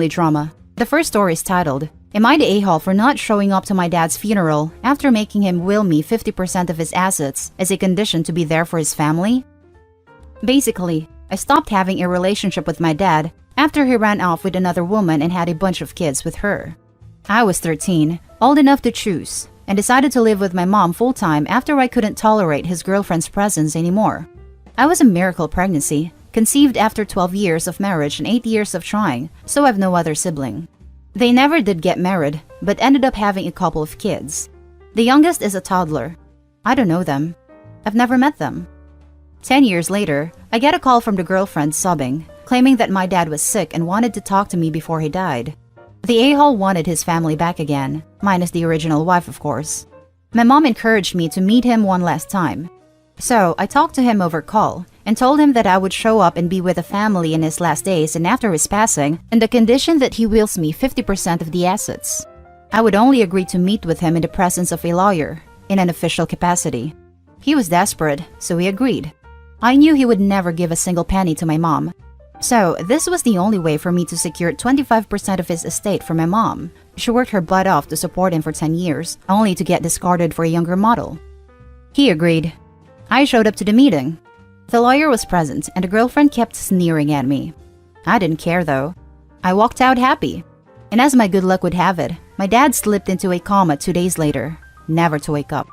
drama. The first story is titled, Am I the a-hole for not showing up to my dad's funeral after making him will me 50% of his assets as a condition to be there for his family? Basically, I stopped having a relationship with my dad after he ran off with another woman and had a bunch of kids with her. I was 13, old enough to choose, and decided to live with my mom full-time after I couldn't tolerate his girlfriend's presence anymore. I was a miracle pregnancy, conceived after 12 years of marriage and 8 years of trying, so I've no other sibling. They never did get married, but ended up having a couple of kids. The youngest is a toddler. I don't know them. I've never met them. 10 years later, I get a call from the girlfriend sobbing, claiming that my dad was sick and wanted to talk to me before he died. The a-hole wanted his family back again, minus the original wife, of course. My mom encouraged me to meet him one last time. So I talked to him over call and told him that I would show up and be with the family in his last days and after his passing, on the condition that he wills me 50% of the assets. I would only agree to meet with him in the presence of a lawyer, in an official capacity. He was desperate, so he agreed. I knew he would never give a single penny to my mom. So this was the only way for me to secure 25% of his estate from my mom. She worked her butt off to support him for 10 years, only to get discarded for a younger model. He agreed. I showed up to the meeting. The lawyer was present and the girlfriend kept sneering at me. I didn't care though. I walked out happy. And as my good luck would have it, my dad slipped into a coma 2 days later, never to wake up.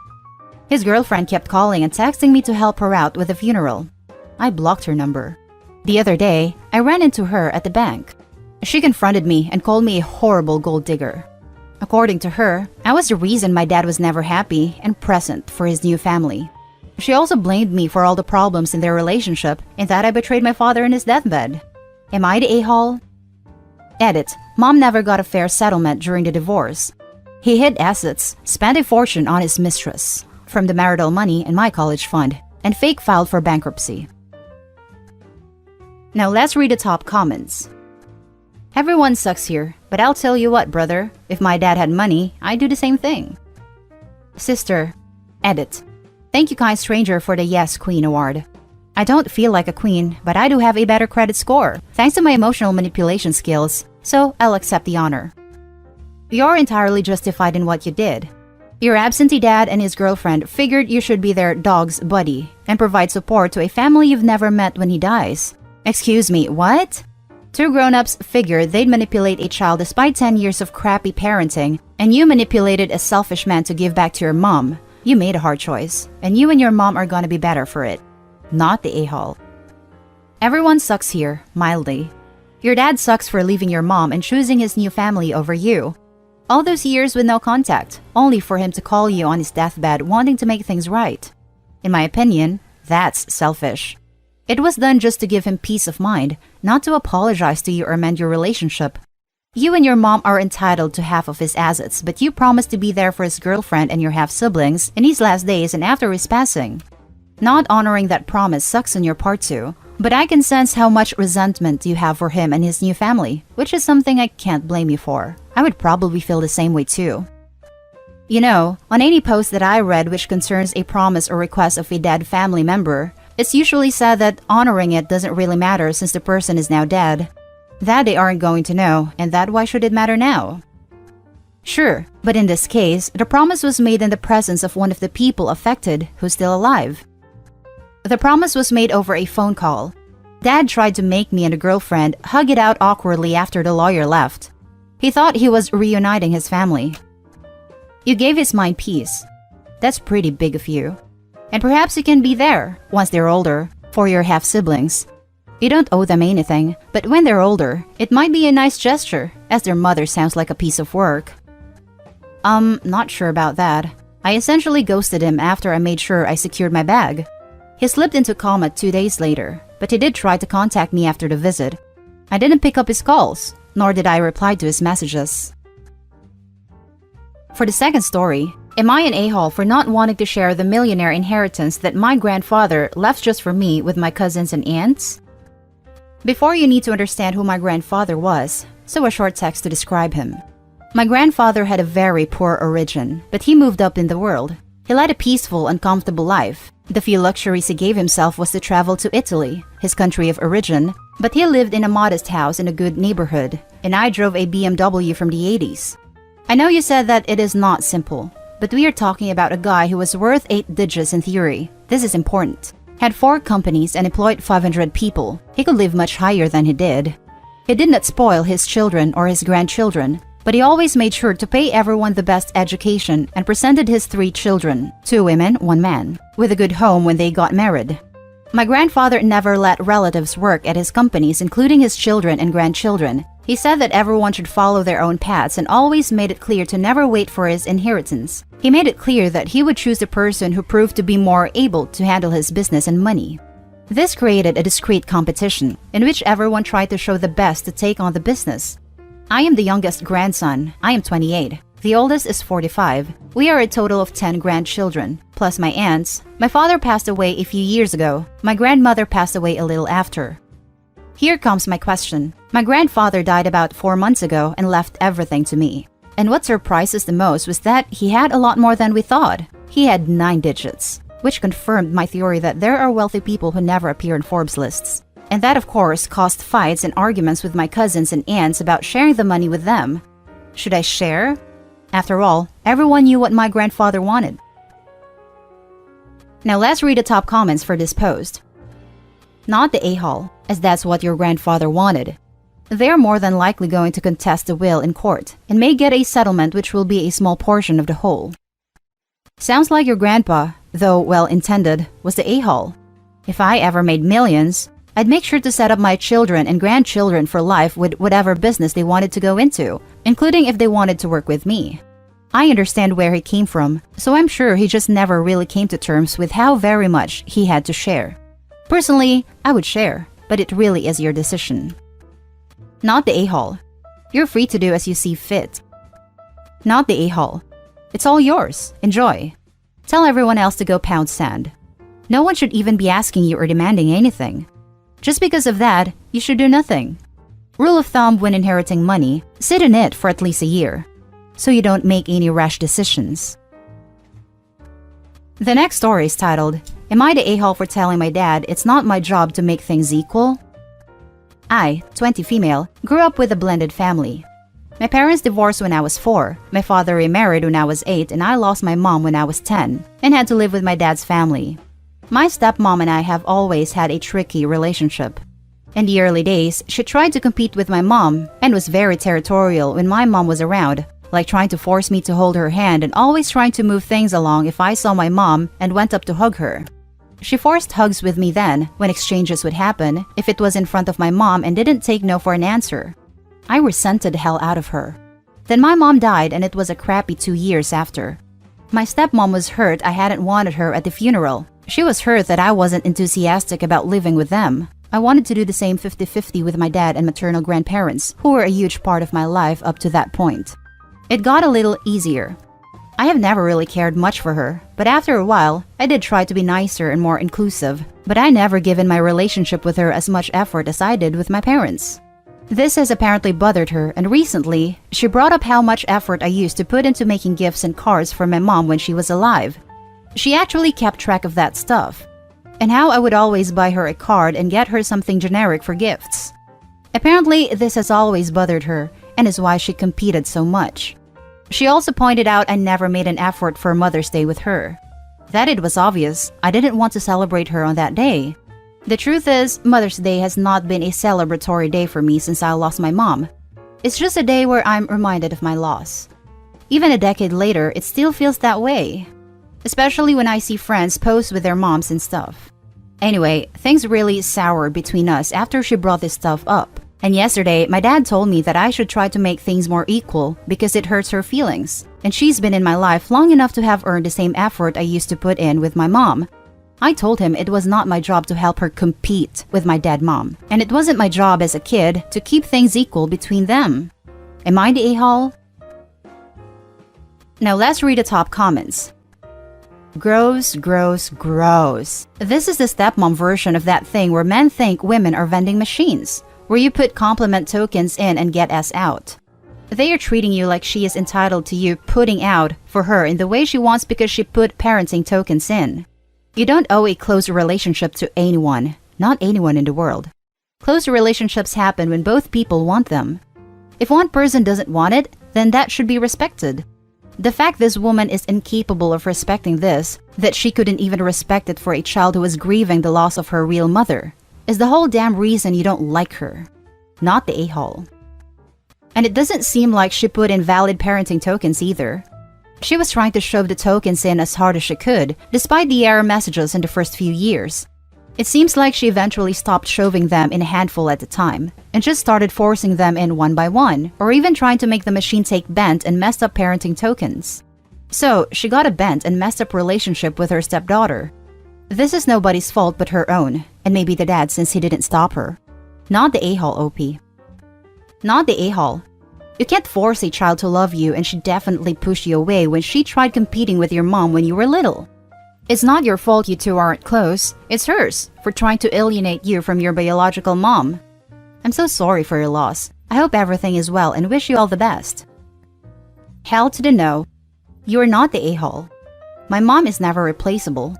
His girlfriend kept calling and texting me to help her out with the funeral. I blocked her number. The other day, I ran into her at the bank. She confronted me and called me a horrible gold digger. According to her, I was the reason my dad was never happy and present for his new family. She also blamed me for all the problems in their relationship and that I betrayed my father in his deathbed. Am I the a-hole? Edit. Mom never got a fair settlement during the divorce. He hid assets, spent a fortune on his mistress, from the marital money and my college fund, and fake filed for bankruptcy. Now let's read the top comments. Everyone sucks here, but I'll tell you what, brother. If my dad had money, I'd do the same thing. Sister. Edit. Thank you, kind stranger, for the Yes Queen award. I don't feel like a queen, but I do have a better credit score, thanks to my emotional manipulation skills, so I'll accept the honor. You're entirely justified in what you did. Your absentee dad and his girlfriend figured you should be their dog's buddy and provide support to a family you've never met when he dies. Excuse me, what? Two grown-ups figured they'd manipulate a child despite 10 years of crappy parenting, and you manipulated a selfish man to give back to your mom. You made a hard choice, and you and your mom are gonna be better for it. Not the a-hole. Everyone sucks here, mildly. Your dad sucks for leaving your mom and choosing his new family over you. All those years with no contact, only for him to call you on his deathbed wanting to make things right. In my opinion, that's selfish. It was done just to give him peace of mind, not to apologize to you or mend your relationship. You and your mom are entitled to half of his assets, but you promised to be there for his girlfriend and your half-siblings in his last days and after his passing. Not honoring that promise sucks on your part too, but I can sense how much resentment you have for him and his new family, which is something I can't blame you for. I would probably feel the same way too. You know, on any post that I read which concerns a promise or request of a dead family member, it's usually said that honoring it doesn't really matter since the person is now dead. That they aren't going to know, and that why should it matter now? Sure, but in this case, the promise was made in the presence of one of the people affected who's still alive. The promise was made over a phone call. Dad tried to make me and a girlfriend hug it out awkwardly after the lawyer left. He thought he was reuniting his family. You gave his mind peace. That's pretty big of you. And perhaps you can be there, once they're older, for your half-siblings. You don't owe them anything, but when they're older, it might be a nice gesture, as their mother sounds like a piece of work. Not sure about that. I essentially ghosted him after I made sure I secured my bag. He slipped into coma 2 days later, but he did try to contact me after the visit. I didn't pick up his calls, nor did I reply to his messages. For the second story, am I an a-hole for not wanting to share the millionaire inheritance that my grandfather left just for me with my cousins and aunts? Before you need to understand who my grandfather was, so a short text to describe him. My grandfather had a very poor origin, but he moved up in the world. He led a peaceful and comfortable life. The few luxuries he gave himself was to travel to Italy, his country of origin, But he lived in a modest house in a good neighborhood, and I drove a BMW from the 80s. I know you said that it is not simple, but we are talking about a guy who was worth 8 digits in theory. This is important. Had 4 companies and employed 500 people. He could live much higher than he did. He did not spoil his children or his grandchildren, but he always made sure to pay everyone the best education and presented his 3 children, 2 women, 1 man, with a good home when they got married. My grandfather never let relatives work at his companies, including his children and grandchildren. He said that everyone should follow their own paths and always made it clear to never wait for his inheritance. He made it clear that he would choose the person who proved to be more able to handle his business and money. This created a discreet competition in which everyone tried to show the best to take on the business. I am the youngest grandson. I am 28. The oldest is 45. We are a total of 10 grandchildren, plus my aunts. My father passed away a few years ago. My grandmother passed away a little after. Here comes my question. My grandfather died about 4 months ago and left everything to me. And what surprised us the most was that he had a lot more than we thought. He had 9 digits, which confirmed my theory that there are wealthy people who never appear in Forbes lists. And that, of course, caused fights and arguments with my cousins and aunts about sharing the money with them. Should I share? After all, everyone knew what my grandfather wanted. Now let's read the top comments for this post. Not the a-hole, as that's what your grandfather wanted. They're more than likely going to contest the will in court and may get a settlement which will be a small portion of the whole. Sounds like your grandpa, though well-intended, was the a-hole. If I ever made millions, I'd make sure to set up my children and grandchildren for life with whatever business they wanted to go into, including if they wanted to work with me. I understand where he came from, so I'm sure he just never really came to terms with how very much he had to share. Personally, I would share, but it really is your decision. Not the a-hole. You're free to do as you see fit. Not the a-hole. It's all yours. Enjoy. Tell everyone else to go pound sand. No one should even be asking you or demanding anything. Just because of that, you should do nothing. Rule of thumb when inheriting money, sit in it for at least a year, so you don't make any rash decisions. The next story is titled, Am I the a-hole for telling my dad it's not my job to make things equal? I, 20 female, grew up with a blended family. My parents divorced when I was 4, my father remarried when I was 8, and I lost my mom when I was 10, and had to live with my dad's family. My stepmom and I have always had a tricky relationship. In the early days, she tried to compete with my mom and was very territorial when my mom was around, like trying to force me to hold her hand and always trying to move things along if I saw my mom and went up to hug her. She forced hugs with me then, when exchanges would happen, if it was in front of my mom and didn't take no for an answer. I resented the hell out of her. Then my mom died and it was a crappy 2 years after. My stepmom was hurt I hadn't wanted her at the funeral. She was hurt that I wasn't enthusiastic about living with them. I wanted to do the same 50-50 with my dad and maternal grandparents, who were a huge part of my life up to that point. It got a little easier. I have never really cared much for her, but after a while, I did try to be nicer and more inclusive, but I never given my relationship with her as much effort as I did with my parents. This has apparently bothered her, and recently, she brought up how much effort I used to put into making gifts and cards for my mom when she was alive. She actually kept track of that stuff, and how I would always buy her a card and get her something generic for gifts. Apparently, this has always bothered her, and is why she competed so much. She also pointed out I never made an effort for Mother's Day with her. That it was obvious, I didn't want to celebrate her on that day. The truth is, Mother's Day has not been a celebratory day for me since I lost my mom. It's just a day where I'm reminded of my loss. Even a decade later, it still feels that way. Especially when I see friends post with their moms and stuff. Anyway, things really soured between us after she brought this stuff up. And yesterday, my dad told me that I should try to make things more equal because it hurts her feelings. And she's been in my life long enough to have earned the same effort I used to put in with my mom. I told him it was not my job to help her compete with my dead mom. And it wasn't my job as a kid to keep things equal between them. Am I the a-hole? Now let's read the top comments. Gross, gross, gross. This is the stepmom version of that thing where men think women are vending machines, where you put compliment tokens in and get S out. They are treating you like she is entitled to you putting out for her in the way she wants because she put parenting tokens in. You don't owe a close relationship to anyone, not anyone in the world. Close relationships happen when both people want them. If one person doesn't want it, then that should be respected. The fact this woman is incapable of respecting this, that she couldn't even respect it for a child who was grieving the loss of her real mother, is the whole damn reason you don't like her, not the a-hole. And it doesn't seem like she put in valid parenting tokens either. She was trying to shove the tokens in as hard as she could, despite the error messages in the first few years. It seems like she eventually stopped shoving them in a handful at a time, and just started forcing them in one by one, or even trying to make the machine take bent and messed up parenting tokens. So, she got a bent and messed up relationship with her stepdaughter. This is nobody's fault but her own, and maybe the dad since he didn't stop her. Not the a-hole, OP. Not the a-hole. You can't force a child to love you, and she definitely pushed you away when she tried competing with your mom when you were little. It's not your fault you two aren't close, it's hers for trying to alienate you from your biological mom. I'm so sorry for your loss. I hope everything is well and wish you all the best. Hell to the no. You are not the a-hole. My mom is never replaceable.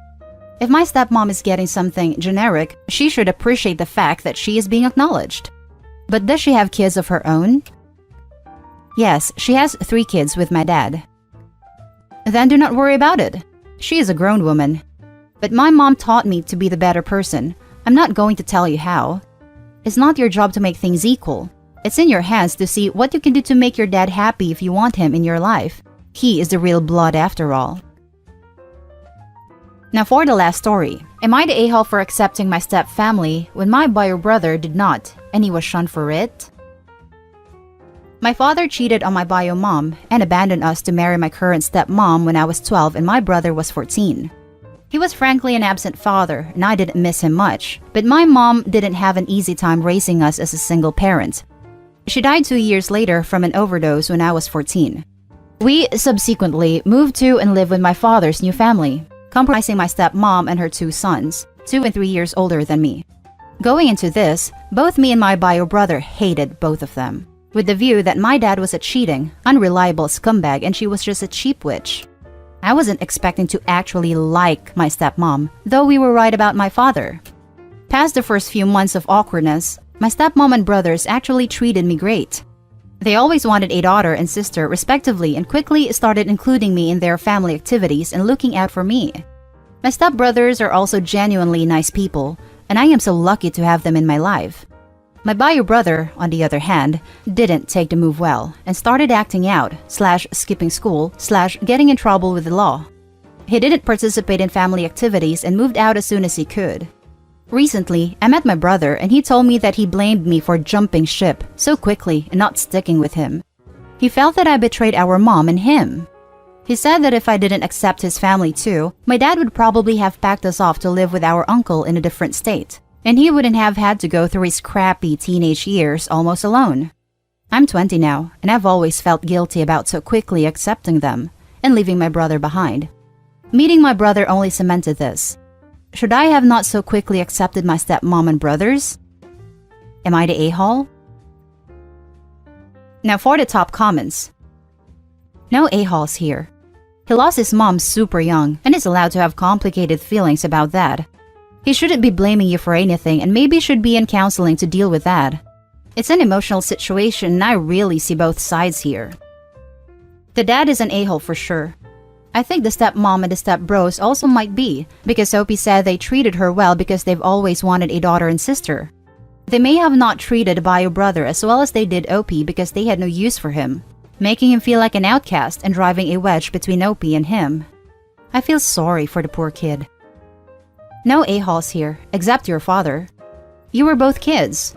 If my stepmom is getting something generic, she should appreciate the fact that she is being acknowledged. But does she have kids of her own? Yes, she has 3 kids with my dad. Then do not worry about it. She is a grown woman. But my mom taught me to be the better person. I'm not going to tell you how. It's not your job to make things equal. It's in your hands to see what you can do to make your dad happy if you want him in your life. He is the real blood after all. Now for the last story. Am I the a-hole for accepting my step-family when my bio brother did not, and he was shunned for it? My father cheated on my bio mom and abandoned us to marry my current stepmom when I was 12 and my brother was 14. He was frankly an absent father and I didn't miss him much, but my mom didn't have an easy time raising us as a single parent. She died 2 years later from an overdose when I was 14. We subsequently moved to and lived with my father's new family, comprising my stepmom and her 2 sons, 2 and 3 years older than me. Going into this, both me and my bio brother hated both of them, with the view that my dad was a cheating, unreliable scumbag and she was just a cheap witch. I wasn't expecting to actually like my stepmom, though we were right about my father. Past the first few months of awkwardness, my stepmom and brothers actually treated me great. They always wanted a daughter and sister respectively and quickly started including me in their family activities and looking out for me. My stepbrothers are also genuinely nice people, and I am so lucky to have them in my life. My bio brother, on the other hand, didn't take the move well and started acting out, /skipping school, /getting in trouble with the law. He didn't participate in family activities and moved out as soon as he could. Recently, I met my brother and he told me that he blamed me for jumping ship so quickly and not sticking with him. He felt that I betrayed our mom and him. He said that if I didn't accept his family too, my dad would probably have packed us off to live with our uncle in a different state. And he wouldn't have had to go through his crappy teenage years almost alone. I'm 20 now, and I've always felt guilty about so quickly accepting them and leaving my brother behind. Meeting my brother only cemented this. Should I have not so quickly accepted my stepmom and brothers? Am I the a-hole? Now for the top comments. No a-holes here. He lost his mom super young and is allowed to have complicated feelings about that. He shouldn't be blaming you for anything and maybe should be in counseling to deal with that. It's an emotional situation and I really see both sides here. The dad is an a-hole for sure. I think the stepmom and the stepbros also might be, because Sophie said they treated her well because they've always wanted a daughter and sister. They may have not treated bio brother as well as they did OP because they had no use for him, making him feel like an outcast and driving a wedge between OP and him. I feel sorry for the poor kid. No a-holes here, except your father. You were both kids.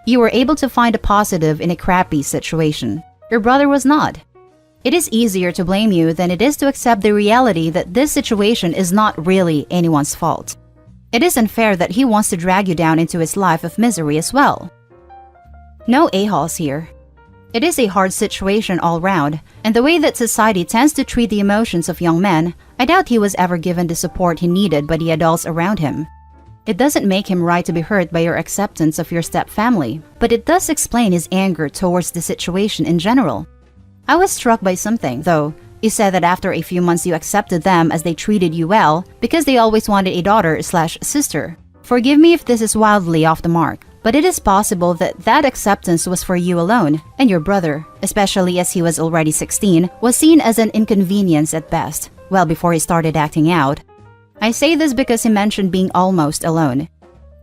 You were able to find a positive in a crappy situation. Your brother was not. It is easier to blame you than it is to accept the reality that this situation is not really anyone's fault. It is unfair that he wants to drag you down into his life of misery as well. No a-holes here. It is a hard situation all round, and the way that society tends to treat the emotions of young men, I doubt he was ever given the support he needed by the adults around him. It doesn't make him right to be hurt by your acceptance of your step-family, but it does explain his anger towards the situation in general. I was struck by something, though. You said that after a few months you accepted them as they treated you well because they always wanted a daughter/sister. Forgive me if this is wildly off the mark, But it is possible that that acceptance was for you alone, and your brother, especially as he was already 16, was seen as an inconvenience at best, well before he started acting out. I say this because he mentioned being almost alone.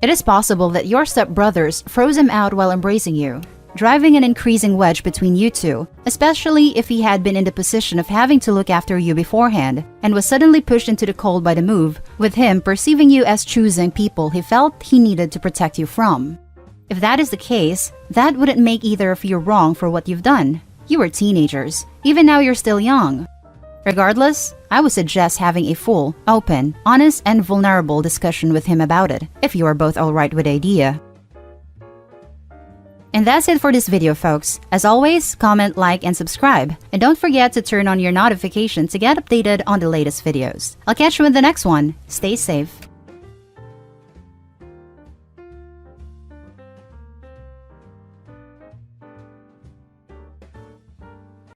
It is possible that your stepbrothers froze him out while embracing you, driving an increasing wedge between you two, especially if he had been in the position of having to look after you beforehand and was suddenly pushed into the cold by the move, with him perceiving you as choosing people he felt he needed to protect you from. If that is the case, that wouldn't make either of you wrong for what you've done. You were teenagers. Even now you're still young. Regardless, I would suggest having a full, open, honest, and vulnerable discussion with him about it, if you are both alright with the idea. And that's it for this video, folks. As always, comment, like, and subscribe. And don't forget to turn on your notifications to get updated on the latest videos. I'll catch you in the next one. Stay safe.